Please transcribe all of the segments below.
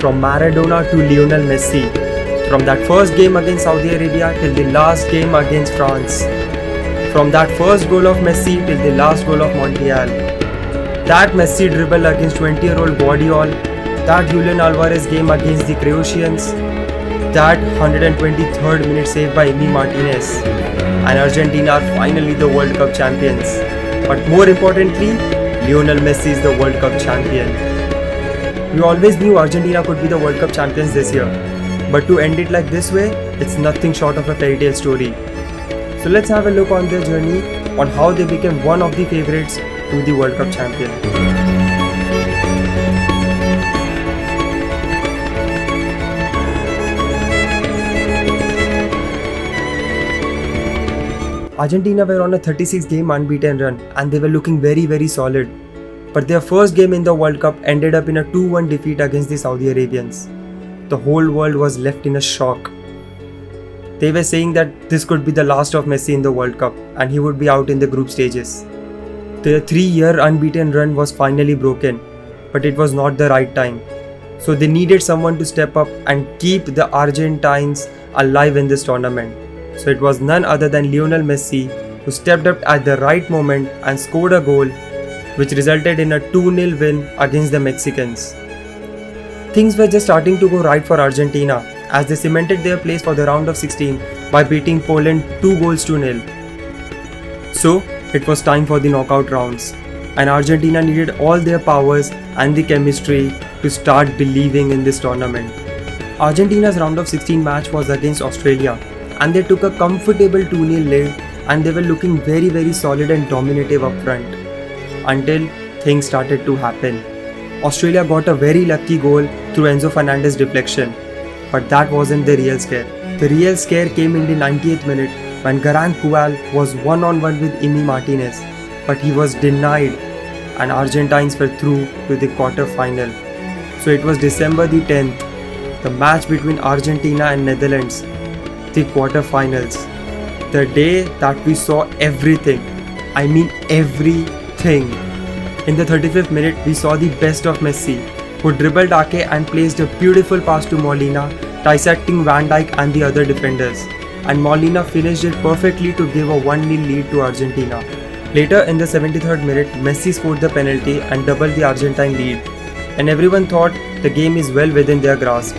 From Maradona to Lionel Messi, from that first game against Saudi Arabia till the last game against France, from that first goal of Messi till the last goal of Montiel, that Messi dribble against 20-year-old Guardiola, that Julian Alvarez game against the Croatians, that 123rd minute save by Emi Martinez, and Argentina are finally the World Cup champions. But more importantly, Lionel Messi is the World Cup champion. We always knew Argentina could be the World Cup champions this year, but to end it like this way, it's nothing short of a fairy tale story. So let's have a look on their journey on how they became one of the favorites to the World Cup champion. Argentina were on a 36-game unbeaten run and they were looking very solid. But their first game in the World Cup ended up in a 2-1 defeat against the Saudi Arabians. The whole world was left in a shock. They were saying that this could be the last of Messi in the World Cup and he would be out in the group stages. Their 3-year unbeaten run was finally broken, but it was not the right time. So they needed someone to step up and keep the Argentines alive in this tournament. So it was none other than Lionel Messi who stepped up at the right moment and scored a goal which resulted in a 2-0 win against the Mexicans. Things were just starting to go right for Argentina as they cemented their place for the round of 16 by beating Poland 2-0. So it was time for the knockout rounds, and Argentina needed all their powers and the chemistry to start believing in this tournament. Argentina's round of 16 match was against Australia, and they took a comfortable 2-0 lead and they were looking very solid and dominative up front. Until things started to happen. Australia got a very lucky goal through Enzo Fernandez's deflection, but that wasn't the real scare. The real scare came in the 90th minute when Garang Kual was one-on-one with Emi Martinez, but he was denied and Argentines were through to the quarter-final. So it was December the 10th, the match between Argentina and Netherlands, the quarter-finals. The day that we saw everything, I mean everything. In the 35th minute, we saw the best of Messi, who dribbled Ake and placed a beautiful pass to Molina, dissecting Van Dijk and the other defenders. And Molina finished it perfectly to give a 1-0 lead to Argentina. Later in the 73rd minute, Messi scored the penalty and doubled the Argentine lead. And everyone thought the game is well within their grasp.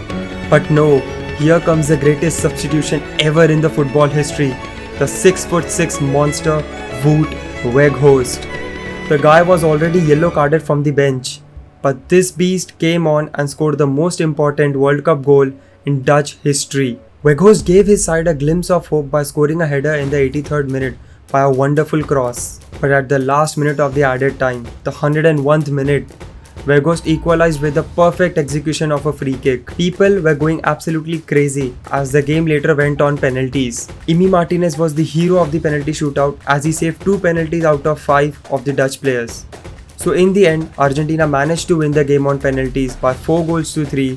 But no, here comes the greatest substitution ever in the football history. The 6'6" monster Wout Weghorst. The guy was already yellow carded from the bench, but this beast came on and scored the most important World Cup goal in Dutch history. Weghorst gave his side a glimpse of hope by scoring a header in the 83rd minute by a wonderful cross. But at the last minute of the added time, the 101th minute, Weghorst equalized with a perfect execution of a free kick. People were going absolutely crazy as the game later went on penalties. Emi Martinez was the hero of the penalty shootout as he saved 2 penalties out of 5 of the Dutch players. So in the end, Argentina managed to win the game on penalties by 4-3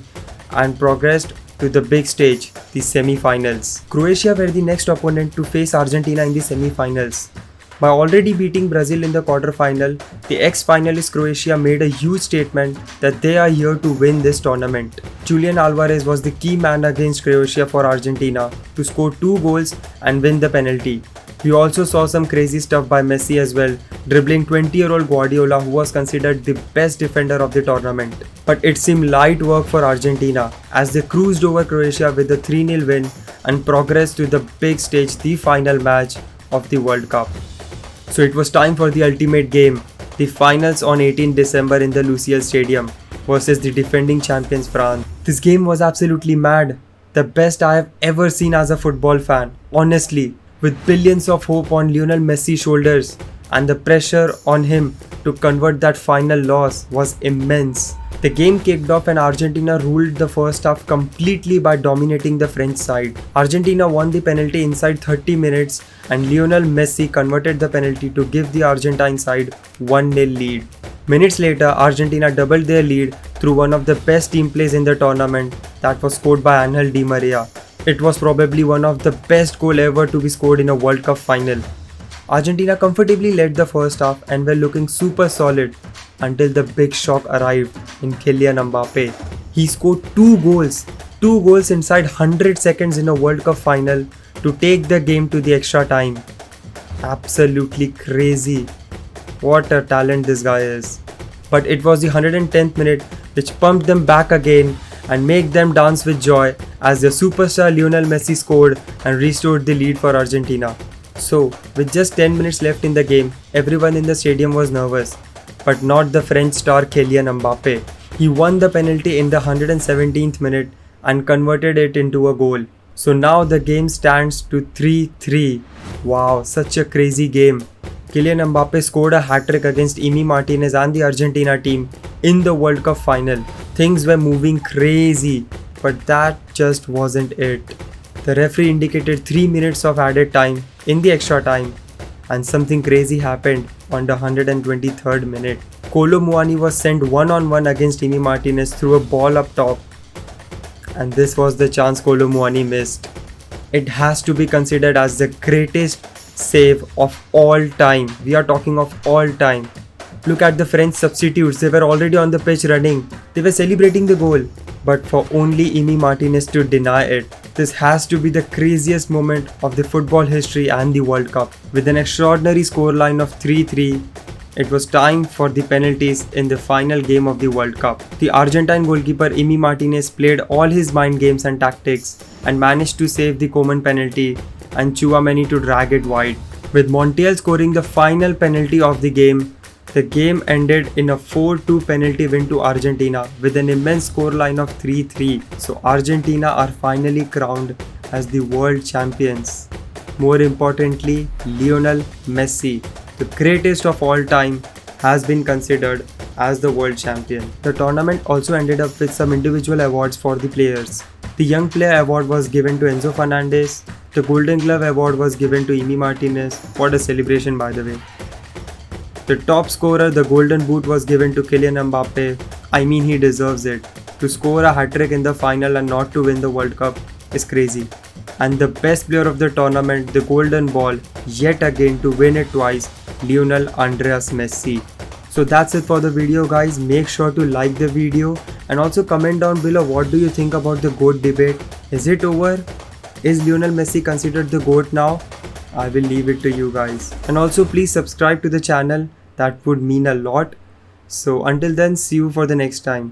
and progressed to the big stage, the semi-finals. Croatia were the next opponent to face Argentina in the semi-finals. By already beating Brazil in the quarter-final, the ex-finalist Croatia made a huge statement that they are here to win this tournament. Julian Alvarez was the key man against Croatia for Argentina to score 2 goals and win the penalty. We also saw some crazy stuff by Messi as well, dribbling 20-year-old Guardiola, who was considered the best defender of the tournament. But it seemed light work for Argentina as they cruised over Croatia with a 3-0 win and progressed to the big stage, the final match of the World Cup. So it was time for the ultimate game, the finals on 18 December in the Lusail Stadium versus the defending champions France. This game was absolutely mad, the best I have ever seen as a football fan, honestly, with billions of hope on Lionel Messi's shoulders, and the pressure on him to convert that final loss was immense. The game kicked off and Argentina ruled the first half completely by dominating the French side. Argentina won the penalty inside 30 minutes and Lionel Messi converted the penalty to give the Argentine side 1-0 lead. Minutes later, Argentina doubled their lead through one of the best team plays in the tournament that was scored by Angel Di Maria. It was probably one of the best goals ever to be scored in a World Cup final. Argentina comfortably led the first half and were looking super solid until the big shock arrived in Kylian Mbappe. He scored two goals inside 100 seconds in a World Cup final to take the game to the extra time. Absolutely crazy. What a talent this guy is. But it was the 110th minute which pumped them back again and made them dance with joy as their superstar Lionel Messi scored and restored the lead for Argentina. So, with just 10 minutes left in the game, everyone in the stadium was nervous, but not the French star Kylian Mbappe. He won the penalty in the 117th minute and converted it into a goal. So now the game stands to 3-3. Wow, such a crazy game. Kylian Mbappe scored a hat-trick against Emi Martinez and the Argentina team in the World Cup final. Things were moving crazy, but that just wasn't it. The referee indicated 3 minutes of added time in the extra time, and something crazy happened on the 123rd minute. Kolo Muani was sent one-on-one against Emi Martinez through a ball up top, and this was the chance Kolo Muani missed. It has to be considered as the greatest save of all time. We are talking of all time. Look at the French substitutes, they were already on the pitch running. They were celebrating the goal, but for only Emi Martinez to deny it. This has to be the craziest moment of the football history and the World Cup. With an extraordinary scoreline of 3-3, it was time for the penalties in the final game of the World Cup. The Argentine goalkeeper Emi Martinez played all his mind games and tactics and managed to save the Coman penalty and Tchouaméni to drag it wide. With Montiel scoring the final penalty of the game ended in a 4-2 penalty win to Argentina with an immense scoreline of 3-3. So Argentina are finally crowned as the world champions. More importantly, Lionel Messi, the greatest of all time, has been considered as the world champion. The tournament also ended up with some individual awards for the players. The Young Player Award was given to Enzo Fernandez. The Golden Glove Award was given to Emi Martinez. What a celebration, by the way. The top scorer, the Golden Boot, was given to Kylian Mbappe. I mean, he deserves it. To score a hat-trick in the final and not to win the World Cup is crazy. And the best player of the tournament, the Golden Ball, yet again to win it twice, Lionel Andreas Messi. So that's it for the video, guys. Make sure to like the video and also comment down below what do you think about the GOAT debate. Is it over? Is Lionel Messi considered the GOAT now? I will leave it to you guys. And also please subscribe to the channel. That would mean a lot. So until then, see you for the next time.